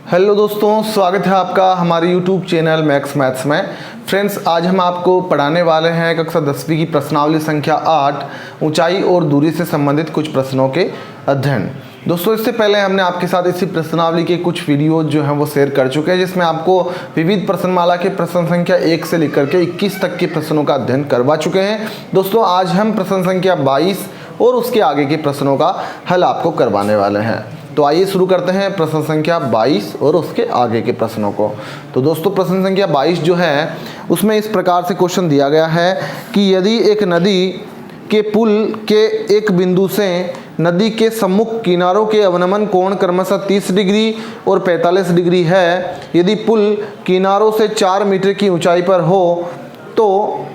Hello दोस्तों, स्वागत है आपका हमारे यूट्यूब चैनल मैक्स मैथ्स में। फ्रेंड्स, आज हम आपको पढ़ाने वाले हैं कक्षा 10वीं की प्रश्नावली संख्या 8, ऊंचाई और दूरी से संबंधित कुछ प्रश्नों के अध्ययन। दोस्तों, इससे पहले हमने आपके साथ इसी प्रश्नावली के कुछ वीडियो जो हैं वो शेयर कर चुके हैं, जिसमें आपको विविध प्रश्नमाला के प्रश्न संख्या 1 से लेकर के 21 तक के प्रश्नों का अध्ययन करवा चुके हैं। दोस्तों, आज हम प्रश्न संख्या 22 और उसके आगे के प्रश्नों का हल आपको करवाने वाले हैं। तो आइए शुरू करते हैं प्रश्न संख्या 22 और उसके आगे के प्रश्नों को। तो दोस्तों, प्रश्न संख्या 22 जो है उसमें इस प्रकार से क्वेश्चन दिया गया है कि यदि एक नदी के पुल के एक बिंदु से नदी के सम्मुख किनारों के अवनमन कोण क्रमशः 30 डिग्री और 45 डिग्री है, यदि पुल किनारों से 4 मीटर की ऊंचाई पर हो तो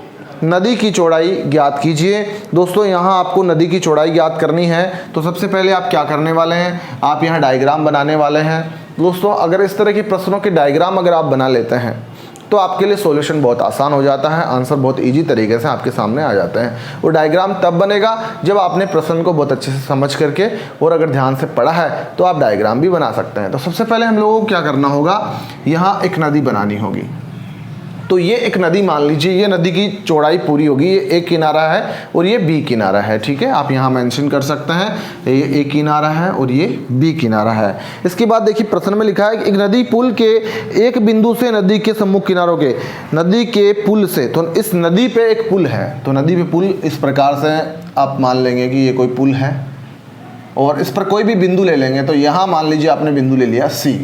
नदी की चौड़ाई ज्ञात कीजिए। दोस्तों, यहाँ आपको नदी की चौड़ाई ज्ञात करनी है। तो सबसे पहले आप क्या करने वाले हैं, आप यहाँ डायग्राम बनाने वाले हैं। दोस्तों, अगर इस तरह के प्रश्नों के डायग्राम अगर आप बना लेते हैं तो आपके लिए सॉल्यूशन बहुत आसान हो जाता है, आंसर बहुत इजी तरीके से आपके सामने आ जाते हैं। वो डायग्राम तब बनेगा जब आपने प्रश्न को बहुत अच्छे से समझ करके और अगर ध्यान से पढ़ा है तो आप डायग्राम भी बना सकते हैं। तो सबसे पहले हम लोगों को क्या करना होगा, यहाँ एक नदी बनानी होगी। तो ये एक नदी मान लीजिए, ये नदी की चौड़ाई पूरी होगी, ये एक किनारा है और ये बी किनारा है। ठीक है, आप यहाँ मेंशन कर सकते हैं, ये एक किनारा है और ये बी किनारा है। इसके बाद देखिए प्रश्न में लिखा है कि एक नदी पुल के एक बिंदु से नदी के सम्मुख किनारों के नदी के पुल से, तो इस नदी पे एक पुल है, तो नदी पे पुल इस प्रकार से आप मान लेंगे कि ये कोई पुल है और इस पर कोई भी बिंदु ले लेंगे। तो यहाँ मान लीजिए आपने बिंदु ले लिया सी।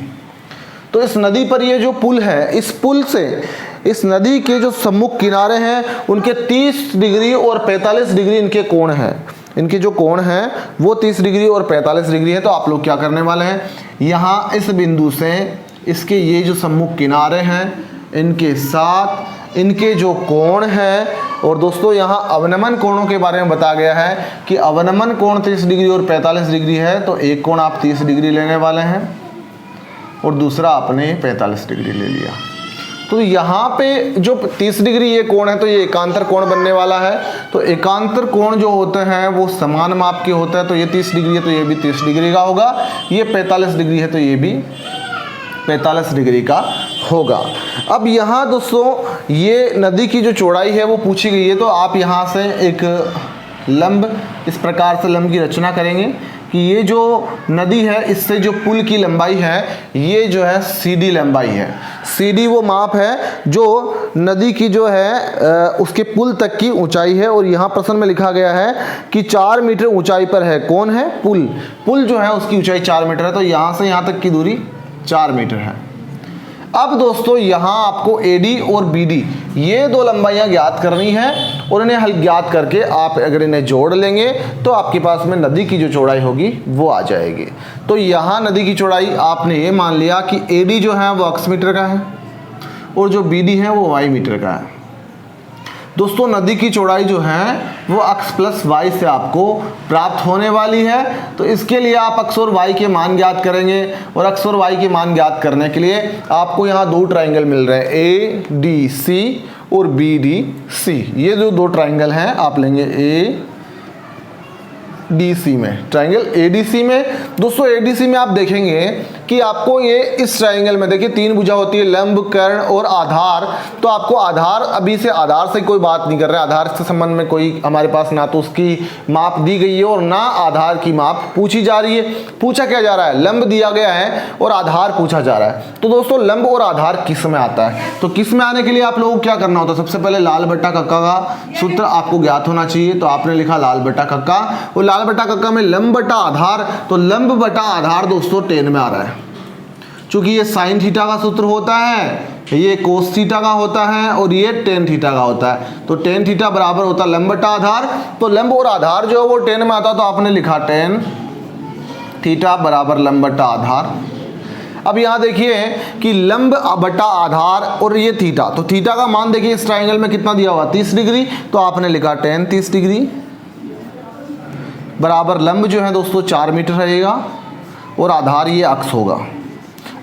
तो इस नदी पर ये जो पुल है, इस पुल से इस नदी के जो सम्मुख किनारे हैं उनके 30 डिग्री और 45 डिग्री इनके कोण हैं। इनके जो कोण हैं वो 30 डिग्री और 45 डिग्री है। तो आप लोग क्या करने वाले हैं, यहाँ इस बिंदु से इसके ये जो सम्मुख किनारे हैं इनके साथ इनके जो कोण हैं, और दोस्तों यहाँ अवनमन कोणों के बारे में बताया गया है कि अवनमन कोण 30 डिग्री और 45 डिग्री है। तो एक कोण आप 30 डिग्री लेने वाले हैं और दूसरा आपने 45 डिग्री ले लिया। तो यहाँ पे जो 30 डिग्री ये कोण है तो ये एकांतर कोण बनने वाला है। तो एकांतर कोण जो होते हैं वो समान माप के होते हैं। तो ये 30 डिग्री है तो ये भी 30 डिग्री का होगा, ये 45 डिग्री है तो ये भी 45 डिग्री का होगा। अब यहाँ दोस्तों ये नदी की जो चौड़ाई है वो पूछी गई है। तो आप यहाँ से एक लंब इस प्रकार से लंब की रचना करेंगे कि ये जो नदी है इससे जो पुल की लंबाई है ये जो है सीडी लंबाई है। सीडी वो माप है जो नदी की जो है उसके पुल तक की ऊंचाई है। और यहाँ प्रश्न में लिखा गया है कि 4 मीटर ऊंचाई पर है। कौन है, पुल। पुल जो है उसकी ऊंचाई 4 मीटर है। तो यहाँ से यहाँ तक की दूरी 4 मीटर है। अब दोस्तों यहाँ आपको AD और BD ये दो लंबाइयाँ ज्ञात करनी है और इन्हें हल ज्ञात करके आप अगर इन्हें जोड़ लेंगे तो आपके पास में नदी की जो चौड़ाई होगी वो आ जाएगी। तो यहाँ नदी की चौड़ाई आपने ये मान लिया कि AD जो है वो x मीटर का है और जो BD है वो y मीटर का है। दोस्तों, नदी की चौड़ाई जो है वो x प्लस वाई से आपको प्राप्त होने वाली है। तो इसके लिए आप x और y के मान ज्ञात करेंगे और x और y के मान ज्ञात करने के लिए आपको यहाँ दो ट्राइंगल मिल रहे हैं, ADC और BDC। ये जो दो ट्राइंगल हैं आप लेंगे ADC में, ट्राइंगल ADC में। दोस्तों ADC में आप देखेंगे कि आपको ये इस ट्राइंगल में देखिए 3 भुजा होती है, लंब, कर्ण और आधार। तो आपको आधार, अभी से आधार से कोई बात नहीं कर रहे, आधार से संबंध में कोई हमारे पास ना तो उसकी माप दी गई है और ना आधार की माप पूछी जा रही है। पूछा क्या जा रहा है, लंब दिया गया है और आधार पूछा जा रहा है। तो दोस्तों लंब और आधार किस में आता है, तो किस में आने के लिए आप लोगों को क्या करना होता है, सबसे पहले लाल बट्टा कक्का का सूत्र आपको ज्ञात होना चाहिए। तो आपने लिखा लाल बट्टा कक्का, और लाल बट्टा कक्का में लंब बटा आधार, तो लंब बटा आधार दोस्तों 10 में आ रहा है। चूंकि ये साइन थीटा का सूत्र होता है, ये कोस थीटा का होता है और ये टेन थीटा का होता है। तो टेन थीटा बराबर होता है लंब बटा आधार। तो लंब और आधार जो है वो 10 में आता, तो आपने लिखा टेन थीटा बराबर लंब बटा आधार। अब यहाँ देखिए कि लंब बटा आधार और ये थीटा, तो थीटा का मान देखिए इस ट्राइंगल में कितना दिया हुआ, 30 डिग्री। तो आपने लिखा टेन 30 डिग्री बराबर लंब जो है दोस्तों 4 मीटर रहेगा और आधार ये अक्ष होगा।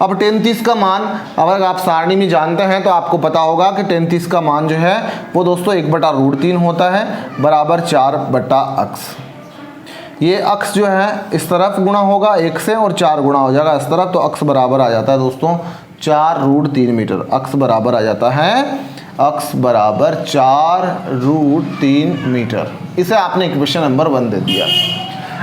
अब 10-30 का मान अगर आप सारणी में जानते हैं तो आपको पता होगा कि 10-30 का मान जो है वो दोस्तों 1/√3 होता है बराबर 4 बटा अक्ष। ये अक्स जो है इस तरफ गुणा होगा 1 से और 4 गुणा हो जाएगा इस तरफ, तो अक्स बराबर आ जाता है दोस्तों 4√3 मीटर। अक्स बराबर आ जाता है, अक्स बराबर 4√3 मीटर। इसे आपने इक्वेशन नंबर 1 दे दिया।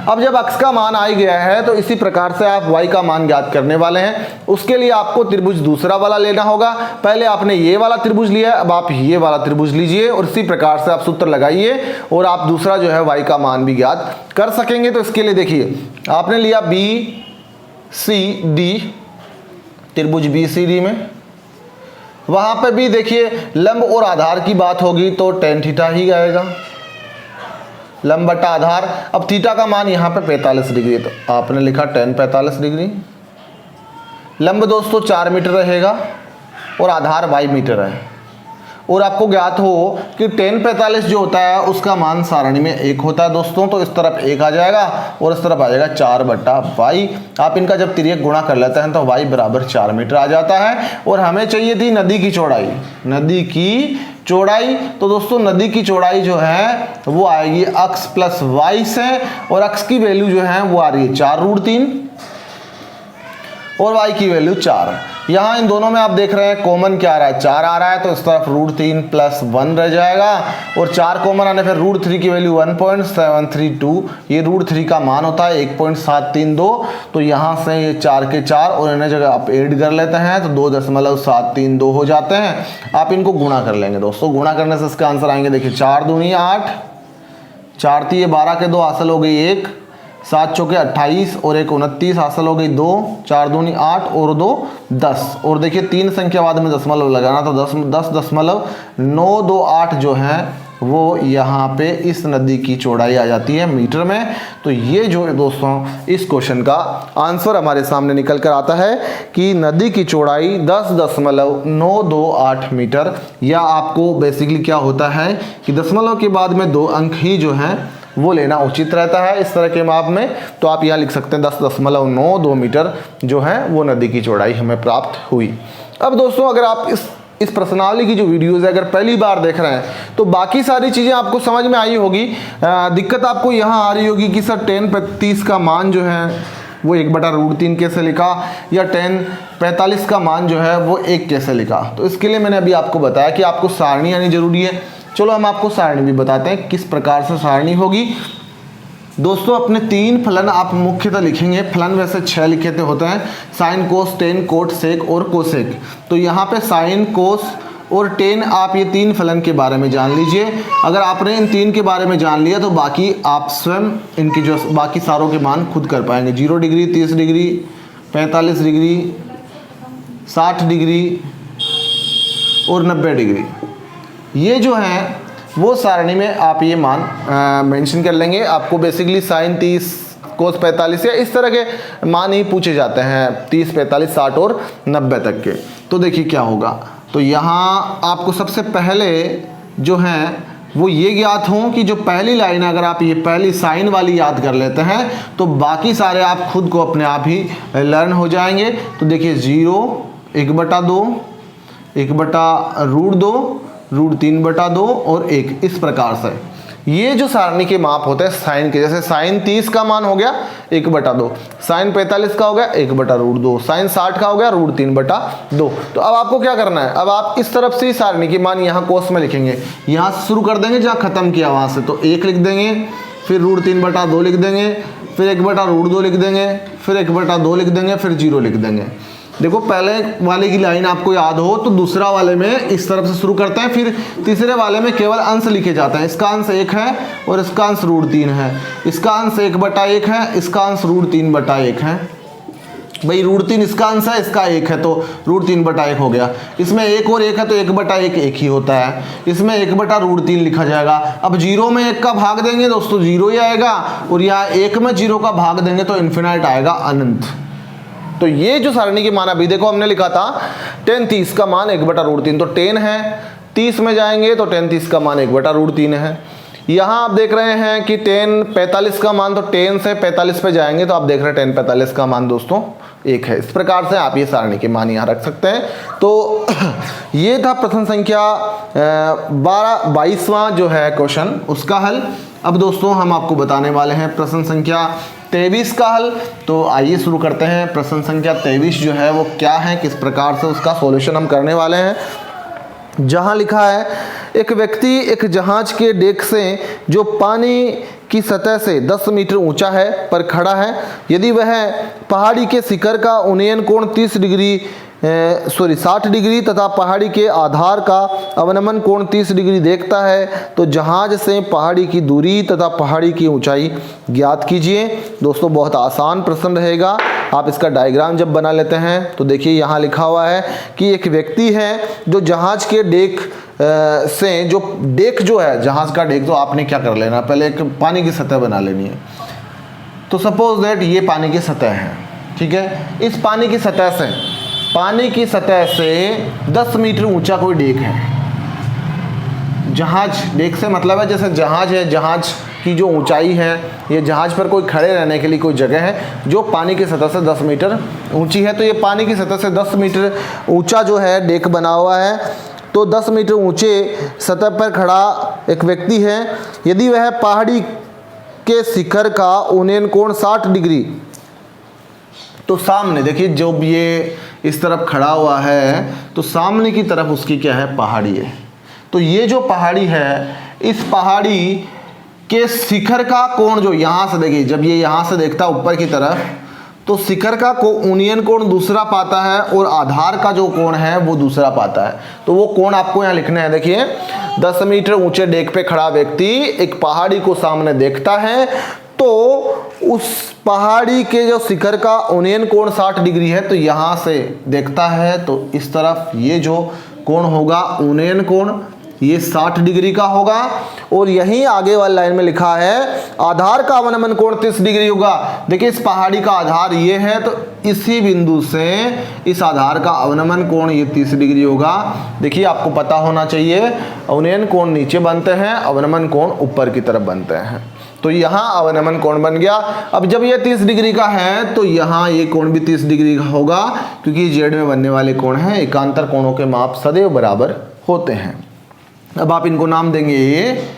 अब जब अक्स का मान आ ही गया है तो इसी प्रकार से आप y का मान ज्ञात करने वाले हैं। उसके लिए आपको त्रिभुज दूसरा वाला लेना होगा। पहले आपने ये वाला त्रिभुज लिया, अब आप ये वाला त्रिभुज लीजिए और इसी प्रकार से आप सूत्र लगाइए और आप दूसरा जो है y का मान भी ज्ञात कर सकेंगे। तो इसके लिए देखिए, आपने लिया BCD, त्रिभुज BCD में, वहां पे भी देखिए लंब और आधार की बात होगी तो tan थीटा ही आएगा, लंब बटा आधार। अब थीटा का मान यहाँ पे 45 डिग्री है तो आपने लिखा tan 45 डिग्री। लंब दोस्तों 4 मीटर रहेगा और आधार y मीटर है। और आपको ज्ञात हो कि tan 45 जो होता है उसका मान सारणी में 1 होता है दोस्तों, तो इस तरफ 1 आ जाएगा और इस तरफ आ जाएगा 4/y। आप इनका जब तिर्यक गुणा कर लेते हैं तो y बराबर 4 मीटर आ जाता है। और हमें चाहिए थी नदी की चौड़ाई, नदी की चौड़ाई। तो दोस्तों नदी की चौड़ाई जो है वो आएगी अक्स प्लस वाई से, और अक्स की वैल्यू जो है वो आ रही है 4√3 और y की वैल्यू 4। यहाँ इन दोनों में आप देख रहे हैं कॉमन क्या आ रहा है, 4 आ रहा है, तो इस तरफ √3 + 1 रह जाएगा और 4 कॉमन आने फिर √3 की वैल्यू 1.732, ये √3 का मान होता है 1.732। तो यहाँ से ये 4 के 4 और इन्हें जगह आप ऐड कर लेते हैं तो 2.732 हो जाते हैं। आप इनको गुणा कर लेंगे दोस्तों, गुणा करने से इसका आंसर आएंगे, देखिए 4 दूनी 8, 4 3 12 के 2 हासिल हो गई 1, 7 चौके 28 और 1 29 हासिल हो गई 2, 4 दूनी 8 और 2 10। और देखिए 3 संख्या बाद में दशमलव लगाना तो 10.928 जो है वो यहाँ पे इस नदी की चौड़ाई आ जाती है मीटर में। तो ये जो दोस्तों इस क्वेश्चन का आंसर हमारे सामने निकल कर आता है कि नदी की चौड़ाई 10.928 मीटर। या आपको बेसिकली क्या होता है कि दशमलव के बाद में 2 अंक ही जो हैं वो लेना उचित रहता है इस तरह के माप में। तो आप यहाँ लिख सकते हैं 10.92 मीटर जो है वो नदी की चौड़ाई हमें प्राप्त हुई। अब दोस्तों अगर आप इस प्रश्नावली की जो वीडियोज़ है अगर पहली बार देख रहे हैं तो बाकी सारी चीज़ें आपको समझ में आई होगी। दिक्कत आपको यहाँ आ रही होगी कि सर tan 35 का मान जो है वो 1/√3 कैसे लिखा, या tan 45 का मान जो है वो 1 कैसे लिखा। तो इसके लिए मैंने अभी आपको बताया कि आपको सारणी आनी जरूरी है। चलो हम आपको सारणी भी बताते हैं किस प्रकार से सारणी होगी। दोस्तों अपने 3 फलन आप मुख्यतः लिखेंगे। फलन वैसे 6 लिखे थे होते हैं, sine cos tan cot sec और कोसेक। तो यहाँ पे साइन कोस और टेन आप ये 3 फलन के बारे में जान लीजिए। अगर आपने इन 3 के बारे में जान लिया तो बाकी आप स्वयं इनकी जो बाकी सारों के मान खुद कर पाएंगे। 0 डिग्री, 30 डिग्री, 45 डिग्री, 60 डिग्री और 90 डिग्री, ये जो हैं वो सारणी में आप ये मान मेंशन कर लेंगे। आपको बेसिकली साइन 30 कोस 45 या इस तरह के मान ही पूछे जाते हैं, 30 45 60 और 90 तक के। तो देखिए क्या होगा, तो यहाँ आपको सबसे पहले जो हैं वो ये ज्ञात हों कि जो पहली लाइन है अगर आप ये पहली साइन वाली याद कर लेते हैं तो बाकी सारे आप खुद को अपने आप ही लर्न हो जाएंगे। तो देखिए 0, 1/2, 1/√2, √3/2 और 1, इस प्रकार से ये जो सारणी के माप होते हैं साइन के, जैसे साइन 30 का मान हो गया 1/2, साइन 45 का हो गया 1/√2, साइन 60 का हो गया √3/2। तो अब आपको क्या करना है, अब आप इस तरफ से सारणी के मान यहाँ कोस में लिखेंगे, यहाँ से शुरू कर देंगे जहाँ खत्म किया वहाँ से। तो 1 लिख देंगे, फिर √3/2 लिख देंगे, फिर 1/√2 लिख देंगे, फिर 1/2 लिख देंगे, फिर 0 लिख देंगे। देखो पहले वाले की लाइन आपको याद हो तो दूसरा वाले में इस तरफ से शुरू करते हैं, फिर तीसरे वाले में केवल अंश लिखे जाते हैं। इसका अंश 1 है और इसका अंश √3 है, इसका अंश 1/1 है, इसका अंश √3/1 है। भाई √3 इसका अंश है, इसका 1 है तो √3/1 हो गया। इसमें 1 और 1 है तो 1/1 1 ही होता है, इसमें 1/√3 लिखा जाएगा। अब 0 में 1 का भाग देंगे दोस्तों 0 ही आएगा, और यहाँ 1 में 0 का भाग देंगे तो इन्फिनाइट आएगा, अनंत। तो ये जो सारणी के मान अभी देखो हमने लिखा था tan 30 का मान 1/√3, तो tan है 30 में जाएंगे तो tan 30 का मान 1/√3 है। यहाँ आप देख रहे हैं कि tan 45 का मान, तो tan से 45 पे जाएंगे तो आप देख रहे हैं tan 45 का मान दोस्तों 1 है। इस प्रकार से आप ये सारणी के मान यहाँ रख सकते हैं। तो ये था प्रश्न संख्या 22वां जो है क्वेश्चन, उसका हल। अब दोस्तों हम आपको बताने वाले हैं प्रश्न संख्या 23 का हल। तो आइए शुरू करते हैं। प्रश्न संख्या 23 जो है वो क्या है, किस प्रकार से उसका सॉल्यूशन हम करने वाले हैं। जहां लिखा है, एक व्यक्ति एक जहाज के डेक से जो पानी की सतह से 10 मीटर ऊंचा है पर खड़ा है, यदि वह पहाड़ी के शिखर का उन्नयन कोण 60 डिग्री तथा पहाड़ी के आधार का अवनमन कोण 30 डिग्री देखता है, तो जहाज से पहाड़ी की दूरी तथा पहाड़ी की ऊंचाई ज्ञात कीजिए। दोस्तों बहुत आसान प्रश्न रहेगा। आप इसका डायग्राम जब बना लेते हैं तो देखिए यहाँ लिखा हुआ है कि एक व्यक्ति है जो जहाज के डेक से, जो डेक जो है जहाज का डेक, तो आपने क्या कर लेना, पहले एक पानी की सतह बना लेनी है। तो सपोज दैट ये पानी की सतह है, ठीक है। इस पानी की सतह से 10 मीटर ऊंचा कोई डेक है। जहाज, डेक से मतलब है जैसे जहाज है, जहाज की जो ऊंचाई है, ये जहाज पर कोई खड़े रहने के लिए कोई जगह है जो पानी की सतह से 10 मीटर ऊंची है। तो ये पानी की सतह से 10 मीटर ऊंचा जो है डेक बना हुआ है। तो 10 मीटर ऊंचे सतह पर खड़ा एक व्यक्ति है, यदि वह पहाड़ी के शिखर का उन्नयन कोण 60 डिग्री, तो सामने देखिए जो ये इस तरफ खड़ा हुआ है, तो सामने की तरफ उसकी क्या है, पहाड़ी है। तो ये जो पहाड़ी है, इस पहाड़ी के शिखर का कोण जो यहाँ से देखिए, जब ये यहाँ से देखता है ऊपर की तरफ, तो शिखर का उन्नयन कोण दूसरा पाता है और आधार का जो कोण है वो दूसरा पाता है। तो वो कोण आपको यहाँ लिखना है। देखिए 10 मीटर ऊंचे डेक पे खड़ा व्यक्ति एक पहाड़ी को सामने देखता है, तो उस पहाड़ी के जो शिखर का उन्नयन कोण 60 डिग्री है, तो यहाँ से देखता है तो इस तरफ ये जो कोण होगा उन्नयन कोण, ये 60 डिग्री का होगा। और यहीं आगे वाली लाइन में लिखा है आधार का अवनमन कोण 30 डिग्री होगा। देखिए इस पहाड़ी का आधार ये है, तो इसी बिंदु से इस आधार का अवनमन कोण ये 30 डिग्री होगा। देखिए आपको पता होना चाहिए, उन्नयन कोण नीचे बनते हैं, अवनमन कोण ऊपर की तरफ बनते हैं। तो यहाँ अवनमन कोण बन गया। अब जब ये 30 डिग्री का है तो यहाँ ये कोण भी 30 डिग्री का होगा, क्योंकि जेड में बनने वाले कोण हैं। एकांतर कोणों के माप सदैव बराबर होते हैं। अब आप इनको नाम देंगे ए,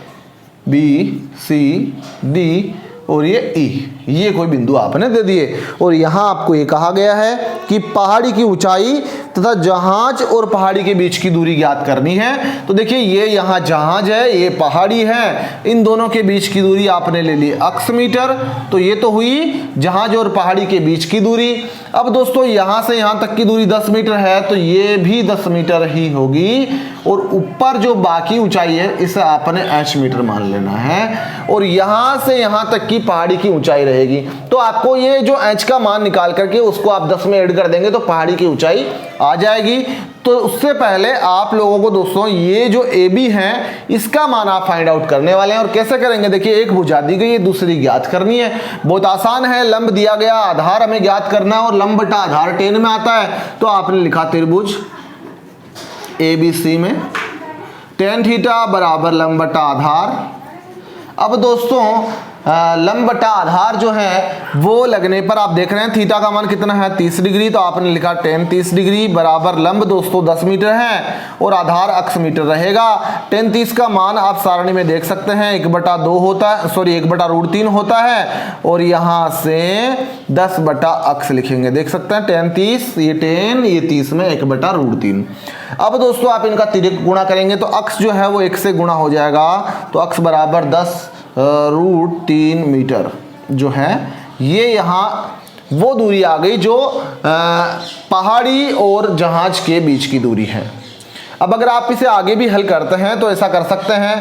बी, सी, डी और ये ई, ये कोई बिंदु आपने दे दिए। और यहाँ आपको ये कहा गया है कि पहाड़ी की ऊंचाई तथा जहाज और पहाड़ी के बीच की दूरी ज्ञात करनी है। तो देखिए ये यहाँ जहाज है, ये पहाड़ी है, इन दोनों के बीच की दूरी आपने ले ली अक्ष मीटर। तो ये तो हुई जहाज और पहाड़ी के बीच की दूरी। अब दोस्तों यहाँ से यहाँ तक की दूरी 10 मीटर है, तो ये भी 10 मीटर ही होगी। और ऊपर जो बाकी ऊंचाई है इसे आपने h मीटर मान लेना है। और यहाँ से यहाँ तक की पहाड़ी की ऊंचाई रहेगी। तो आपको ये जो h का मान निकाल करके उसको आप 10 में ऐड कर देंगे तो पहाड़ी की ऊंचाई आ जाएगी। तो उससे पहले आप लोगों को दोस्तों ये जो AB है इसका मान आप फाइंड आउट करने वाले हैं। और कैसे करेंगे, देखिए एक भुजा दी गई है, दूसरी ज्ञात करनी है। बहुत आसान है, लंब दिया गया, आधार हमें ज्ञात करना है और लंब बटा आधार tan में आता है। तो आपने लिखा त्रिभुज ABC में tan थीटा बराबर लंब बटा आधार। अब दोस्तों लंब बटा आधार जो है वो लगने पर आप देख रहे हैं थीटा का मान कितना है 30 डिग्री। तो आपने लिखा tan 30 डिग्री बराबर लंब दोस्तों 10 मीटर है और आधार अक्ष मीटर रहेगा। tan 30 का मान आप सारणी में देख सकते हैं 1/2 होता है, सॉरी 1/√3 होता है। और यहाँ से 10 बटा अक्ष लिखेंगे, देख सकते हैं tan 30, ये tan, ये 30 में 1/√3। अब दोस्तों आप इनका तिर्यक गुणा करेंगे तो अक्ष जो है वो 1 से गुणा हो जाएगा। तो अक्ष बराबर 10√3 मीटर जो है ये यहाँ वो दूरी आ गई जो पहाड़ी और जहाज के बीच की दूरी है। अब अगर आप इसे आगे भी हल करते हैं तो ऐसा कर सकते हैं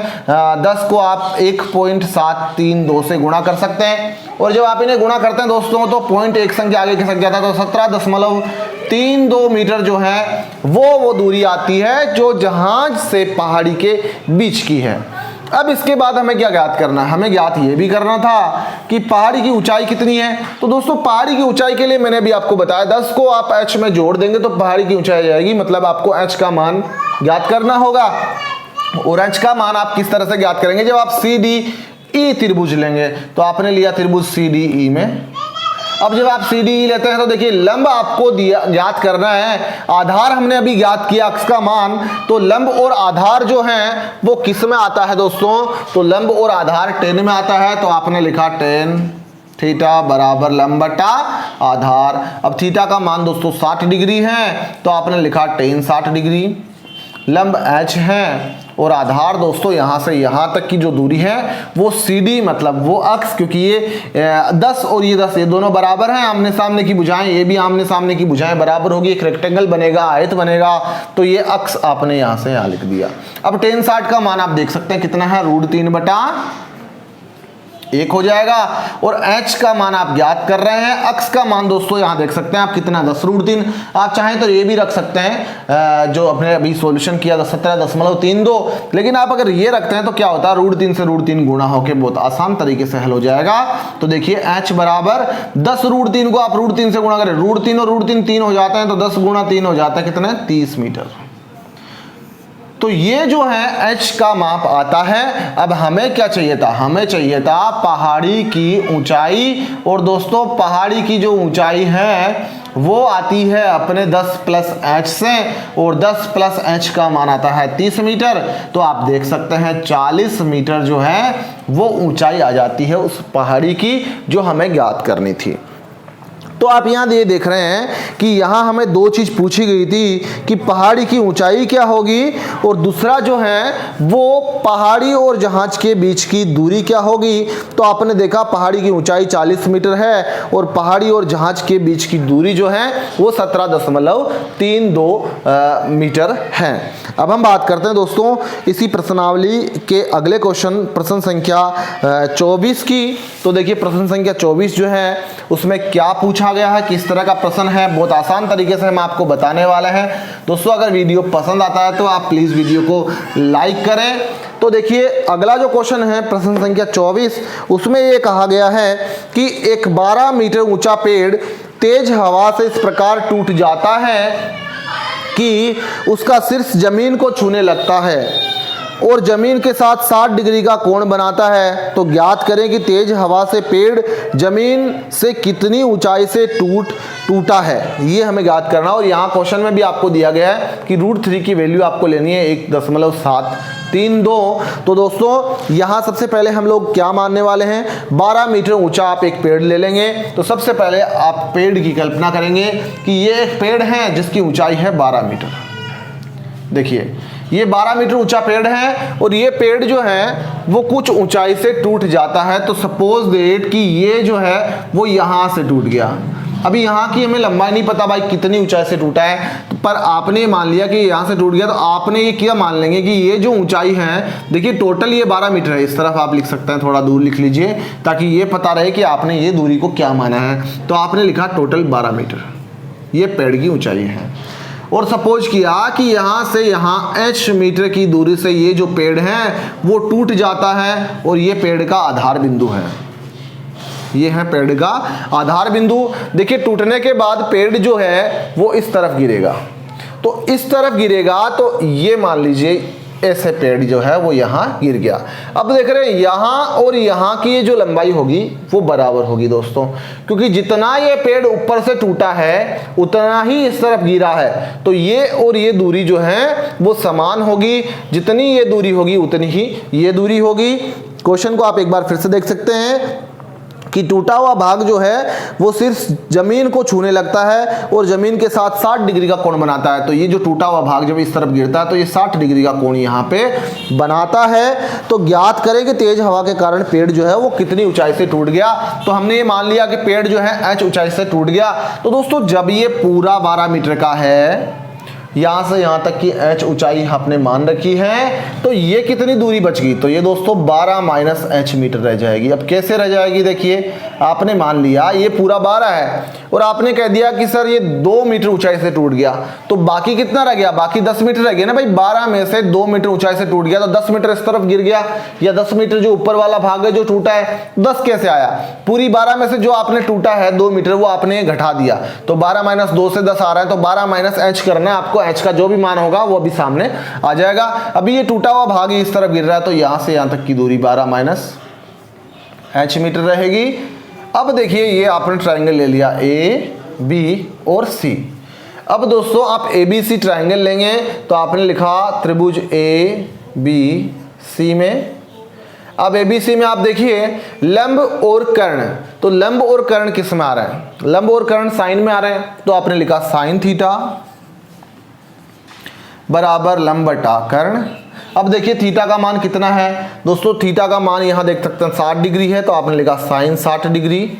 10 को आप 1.732 से गुणा कर सकते हैं। और जब आप इन्हें गुणा करते हैं दोस्तों तो पॉइंट एक संख्या आगे खिसक जाता है, तो 17.32 मीटर जो है वो दूरी आती है जो जहाज से पहाड़ी के बीच की है। अब इसके बाद हमें क्या ज्ञात करना है, हमें ज्ञात ये भी करना था कि पहाड़ी की ऊंचाई कितनी है। तो दोस्तों पहाड़ी की ऊंचाई के लिए मैंने भी आपको बताया 10 को आप h में जोड़ देंगे तो पहाड़ी की ऊंचाई आ जाएगी। मतलब आपको h का मान ज्ञात करना होगा। और h का मान आप किस तरह से ज्ञात करेंगे, जब आप CDE त्रिभुज लेंगे। तो आपने लिया त्रिभुज CDE में अब जब आप सी डी ई लेते हैं तो देखिए लंब आपको ज्ञात करना है, आधार हमने अभी ज्ञात किया अक्ष का मान, तो लंब और आधार जो है वो किस में आता है दोस्तों, तो लंब और आधार tan में आता है, तो आपने लिखा tan थीटा बराबर लंब बटा आधार। अब थीटा का मान दोस्तों 60 डिग्री है, तो आपने लिखा tan 60 डिग्री, लंब h है और आधार दोस्तों यहाँ से यहाँ तक की जो दूरी है वो CD मतलब वो अक्ष, क्योंकि ये 10 और ये 10 ये दोनों बराबर हैं, आमने सामने की भुजाएं, ये भी आमने सामने की भुजाएं बराबर होगी, एक रेक्टेंगल बनेगा, आयत बनेगा, तो ये अक्ष आपने यहाँ से यहाँ लिख दिया। अब tan 60 का मान आप देख सकते हैं कितना है, √3/1 हो जाएगा, और h का मान आप ज्ञात कर रहे हैं, अक्ष का मान दोस्तों यहाँ देख सकते हैं आप कितना 10√3। आप चाहें तो ये भी रख सकते हैं जो अपने अभी सॉल्यूशन किया 17.32, लेकिन आप अगर ये रखते हैं तो क्या होता है, √3 से √3 गुणा होकर बहुत आसान तरीके से हल हो जाएगा। तो देखिए h बराबर 10√3 को आप √3 से गुणा करें, √3 और √3 3 हो जाते हैं, तो 10 गुणा 3 हो जाता है कितने, 30 मीटर। तो ये जो है h का माप आता है। अब हमें क्या चाहिए था, हमें चाहिए था पहाड़ी की ऊंचाई, और दोस्तों पहाड़ी की जो ऊंचाई है वो आती है अपने 10 + h से, और 10 + h का मान आता है 30 मीटर, तो आप देख सकते हैं 40 मीटर जो है वो ऊंचाई आ जाती है उस पहाड़ी की जो हमें ज्ञात करनी थी। तो आप यहाँ ये देख रहे हैं कि यहाँ हमें दो चीज़ पूछी गई थी कि पहाड़ी की ऊंचाई क्या होगी, और दूसरा जो है वो पहाड़ी और जहाज के बीच की दूरी क्या होगी। तो आपने देखा पहाड़ी की ऊंचाई 40 मीटर है और पहाड़ी और जहाज के बीच की दूरी जो है वो 17.32 मीटर है। अब हम बात करते हैं दोस्तों इसी प्रश्नावली के अगले क्वेश्चन, प्रश्न संख्या 24 की। तो देखिए प्रश्न संख्या 24 जो है उसमें क्या पूछा गया है, किस तरह का प्रश्न है, बहुत आसान तरीके से हम आपको बताने वाले हैं। दोस्तों अगर वीडियो पसंद आता है तो आप प्लीज़ वीडियो को लाइक करें। तो देखिए अगला जो क्वेश्चन है प्रश्न संख्या 24, उसमें ये कहा गया है कि एक 12 मीटर ऊंचा पेड़ तेज हवा से इस प्रकार टूट जाता है कि उसका शीर्ष जमीन को छूने लगता है और जमीन के साथ 60 डिग्री का कोण बनाता है। तो ज्ञात करें कि तेज हवा से पेड़ जमीन से कितनी ऊंचाई से टूटा है, ये हमें ज्ञात करना। और यहाँ क्वेश्चन में भी आपको दिया गया है कि √3 की वैल्यू आपको लेनी है 1.732। तो दोस्तों यहाँ सबसे पहले हम लोग क्या मानने वाले हैं, 12 मीटर ऊंचा आप एक पेड़ ले लेंगे। तो सबसे पहले आप पेड़ की कल्पना करेंगे कि ये एक पेड़ है जिसकी ऊंचाई है 12 मीटर। देखिए ये 12 मीटर ऊंचा पेड़ है और ये पेड़ जो है वो कुछ ऊंचाई से टूट जाता है। तो सपोज दैट कि ये जो है वो यहाँ से टूट गया। अभी यहाँ की हमें लंबाई नहीं पता भाई कितनी ऊंचाई से टूटा है, पर आपने मान लिया कि यहाँ से टूट गया, तो आपने ये क्या मान लेंगे कि ये जो ऊंचाई है, देखिए टोटल ये 12 मीटर है। इस तरफ आप लिख सकते हैं, थोड़ा दूर लिख लीजिए ताकि ये पता रहे कि आपने ये दूरी को क्या माना है। तो आपने लिखा टोटल 12 मीटर ये पेड़ की ऊंचाई है। और सपोज किया कि यहाँ से यहाँ h मीटर की दूरी से ये जो पेड़ है वो टूट जाता है और ये पेड़ का आधार बिंदु है। ये है पेड़ का आधार बिंदु। देखिए टूटने के बाद पेड़ जो है वो इस तरफ गिरेगा, तो इस तरफ गिरेगा तो ये मान लीजिए ऐसे पेड़ जो है वो यहाँ गिर गया। अब देख रहे हैं यहाँ और यहाँ की ये जो लंबाई होगी वो बराबर होगी दोस्तों, क्योंकि जितना ये पेड़ ऊपर से टूटा है उतना ही इस तरफ गिरा है। तो ये और ये दूरी जो है वो समान होगी, जितनी ये दूरी होगी उतनी ही ये दूरी होगी। क्वेश्चन को आप एक बार फिर से देख सकते हैं कि टूटा हुआ भाग जो है वो सिर्फ जमीन को छूने लगता है और जमीन के साथ 60 डिग्री का कोण बनाता है। तो ये जो टूटा हुआ भाग जब इस तरफ गिरता है तो ये 60 डिग्री का कोण यहाँ पे बनाता है। तो ज्ञात करें कि तेज हवा के कारण पेड़ जो है वो कितनी ऊंचाई से टूट गया। तो हमने ये मान लिया कि पेड़ जो है h ऊंचाई से टूट गया। तो दोस्तों जब ये पूरा 12 मीटर का है, यहाँ से यहाँ तक की h ऊंचाई आपने मान रखी है, तो ये कितनी दूरी बच गई, तो ये दोस्तों 12 - h मीटर रह जाएगी। अब कैसे रह जाएगी, देखिए आपने मान लिया ये पूरा 12 है और आपने कह दिया कि सर ये 2 मीटर ऊंचाई से टूट गया, तो बाकी कितना रह गया, बाकी 10 मीटर रह गया ना भाई। 12 में से 2 मीटर ऊंचाई से टूट गया तो 10 मीटर इस तरफ गिर गया, या 10 मीटर जो ऊपर वाला भाग है जो टूटा है 10 कैसे आया, पूरी 12 में से जो आपने टूटा है 2 मीटर वो आपने घटा दिया, तो 12 - 2 से 10 आ रहा है, तो 12 - h करना है आपको। h का जो भी मान होगा वो अभी सामने आ जाएगा। अभी ये टूटा हुआ भाग इस तरफ गिर रहा है तो यहां से यहां तक की दूरी 12 - h मीटर रहेगी। अब देखिए ये आपने ट्राइंगल ले लिया ए बी और सी। अब दोस्तों आप ए बी सी ट्राइंगल लेंगे तो आपने लिखा त्रिभुज ए बी सी में। अब ए बी सी में आप देखिए लंब और कर्ण, तो लंब और कर्ण किस में आ रहे हैं? लंब और कर्ण साइन में आ रहे हैं, तो आपने लिखा साइन थीटा बराबर लंब बटा कर्ण। अब देखिए थीटा का मान कितना है दोस्तों? थीटा का मान यहां देख सकते हैं 60 डिग्री है, तो आपने लिखा साइन 60 डिग्री।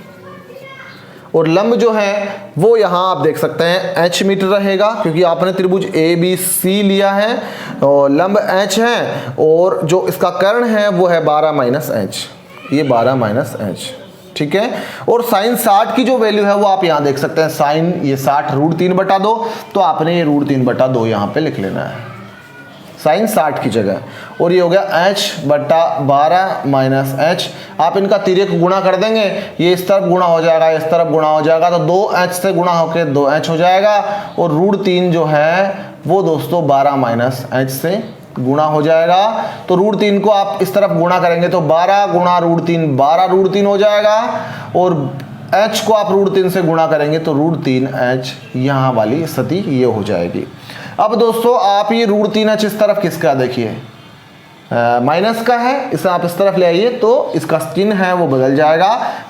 और लंब जो है वो यहां आप देख सकते हैं h मीटर रहेगा, क्योंकि आपने त्रिभुज ए बी सी लिया है और लंब h है, और जो इसका कर्ण है वो है 12 माइनस h, ये 12 माइनस h, ठीक है। और साइन 60 की जो वैल्यू है वो आप यहां देख सकते हैं, साइन ये 60 √3/2, तो आपने ये √3/2 यहां पे लिख लेना है साइन 60 की जगह। और ये हो गया h बटा 12 माइनस h। आप इनका तिर्यक गुणा कर देंगे, ये इस तरफ गुणा हो जाएगा, इस तरफ गुणा हो जाएगा, तो 2h से गुणा होकर 2h हो जाएगा। और √3 जो है वो दोस्तों 12 माइनस h से गुणा हो जाएगा। तो √3 को आप इस तरफ गुणा करेंगे तो 12 गुणा √3 12 √3 हो जाएगा, और h को आप √3 से गुणा करेंगे तो √3h यहाँ वाली स्थिति ये हो जाएगी। अब दोस्तों आप ये √3h इस तरफ किसका देखिए माइनस का है, इसे आप इस तरफ ले आइए तो इसका चिन्ह है वो बदल जाएगा,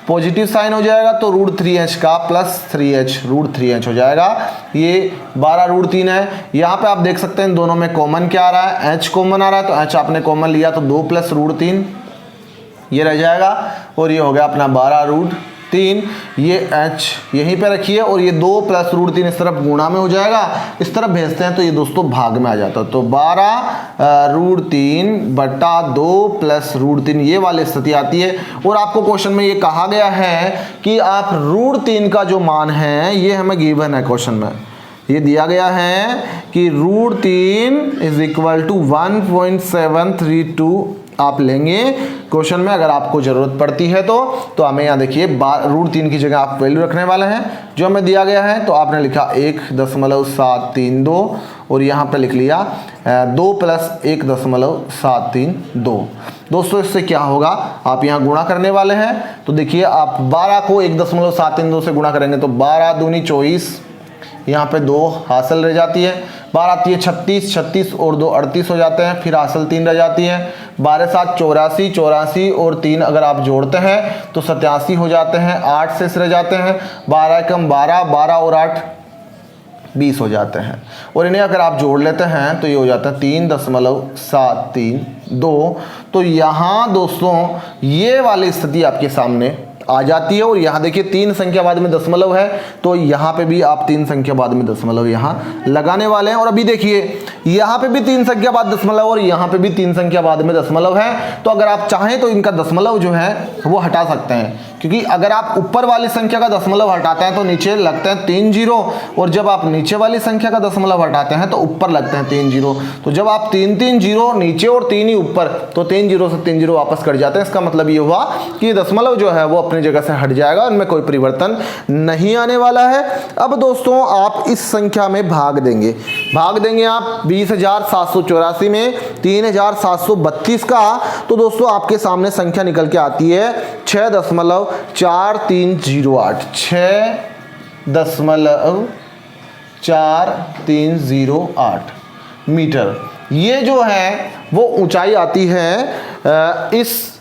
पॉजिटिव साइन हो जाएगा, तो √3h का प्लस 3h √3h हो जाएगा। ये 12 √3 है। यहाँ पे आप देख सकते हैं दोनों में कॉमन क्या आ रहा है? h कॉमन आ रहा है, तो h आपने कॉमन लिया तो 2 प्लस √3 ये रह जाएगा, और ये हो गया अपना 12 √3। ये h यहीं पे रखिए, और ये 2 प्लस √3 इस तरफ गुणा में हो जाएगा, इस तरफ भेजते हैं तो ये दोस्तों भाग में आ जाता है। तो 12 √3/2 प्लस √3 ये वाली स्थिति आती है। और आपको क्वेश्चन में ये कहा गया है कि आप √3 का जो मान है ये हमें गिवन है, क्वेश्चन में ये दिया गया है कि √3 = 1.732 आप लेंगे क्वेश्चन में, अगर आपको ज़रूरत पड़ती है तो हमें यहाँ देखिए √3 की जगह आप वैल्यू रखने वाले हैं जो हमें दिया गया है। तो आपने लिखा 1.732 और यहाँ पे लिख लिया 2 प्लस 1.732। दोस्तों इससे क्या होगा, आप यहाँ गुणा करने वाले हैं, तो देखिए आप 12 को 1.732 से गुणा करेंगे तो 12 दूनी 24, यहाँ पे 2 हासिल रह जाती है, 12 आती है 36, 36 और 2 38 हो जाते हैं, फिर हासिल 3 रह जाती है, 12 7 84, 84 और 3 अगर आप जोड़ते हैं तो 87 हो जाते हैं, 8 से रह जाते हैं, 12 कम 12, 12 और 8 20 हो जाते हैं, और इन्हें अगर आप जोड़ लेते हैं तो ये हो जाता है 3.732। तो यहाँ दोस्तों ये वाली स्थिति आपके सामने आ जाती है। और यहाँ देखिए 3 संख्या बाद में दशमलव है, तो यहाँ पे भी आप 3 संख्या बाद में दशमलव यहाँ लगाने वाले हैं। और अभी देखिए यहाँ पे भी 3 संख्या बाद दशमलव और यहाँ पे भी 3 संख्या बाद में दशमलव है, तो अगर आप चाहें तो इनका दशमलव जो है वो हटा सकते हैं, क्योंकि अगर आप ऊपर वाली संख्या का दशमलव हटाते हैं तो नीचे लगते हैं 3 जीरो, और जब आप नीचे वाली संख्या का दशमलव हटाते हैं तो ऊपर लगते हैं 3 जीरो। तो जब आप 3 जीरो नीचे और 3 ही ऊपर, तो 3 जीरो से 3 जीरो वापस कट जाते हैं। इसका मतलब ये हुआ कि दशमलव जो है वो अपनी जगह से हट जाएगा, उनमें कोई परिवर्तन नहीं आने वाला है। अब दोस्तों आप इस संख्या में भाग देंगे आप 20,784 में 3,732 का, तो दोस्तों आपके सामने संख्या निकल के आती है 6.4308 6.4308 मीटर। ये जो है वो ऊंचाई आती है इस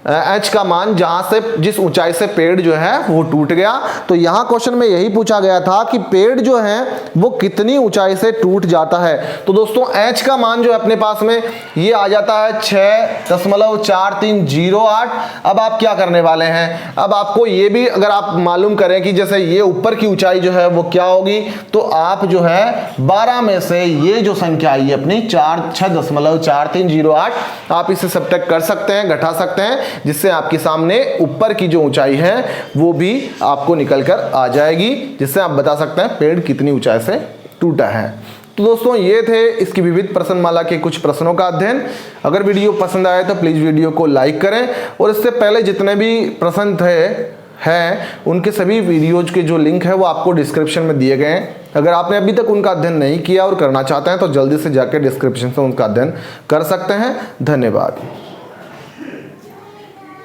h का मान जहां से जिस ऊंचाई से पेड़ जो है वो टूट गया। तो यहाँ क्वेश्चन में यही पूछा गया था कि पेड़ जो है वो कितनी ऊंचाई से टूट जाता है। तो दोस्तों h का मान जो है अपने पास में ये आ जाता है 6.4308। अब आप क्या करने वाले हैं, अब आपको ये भी अगर आप मालूम करें कि जैसे ये ऊपर की ऊंचाई जो है वो क्या होगी, तो आप जो है 12 में से ये जो संख्या आई है अपनी 6.4308 आप इसे सब्ट्रैक्ट कर सकते हैं, घटा सकते हैं, जिससे आपके सामने ऊपर की जो ऊंचाई है वो भी आपको निकल कर आ जाएगी, जिससे आप बता सकते हैं पेड़ कितनी ऊंचाई से टूटा है। तो दोस्तों ये थे इसकी विविध प्रश्नमाला के कुछ प्रश्नों का अध्ययन। अगर वीडियो पसंद आए तो प्लीज़ वीडियो को लाइक करें, और इससे पहले जितने भी प्रश्न हैं उनके सभी वीडियोज के जो लिंक है वो आपको डिस्क्रिप्शन में दिए गए हैं। अगर आपने अभी तक उनका अध्ययन नहीं किया और करना चाहते हैं तो जल्दी से जाकर डिस्क्रिप्शन से उनका अध्ययन कर सकते हैं। धन्यवाद।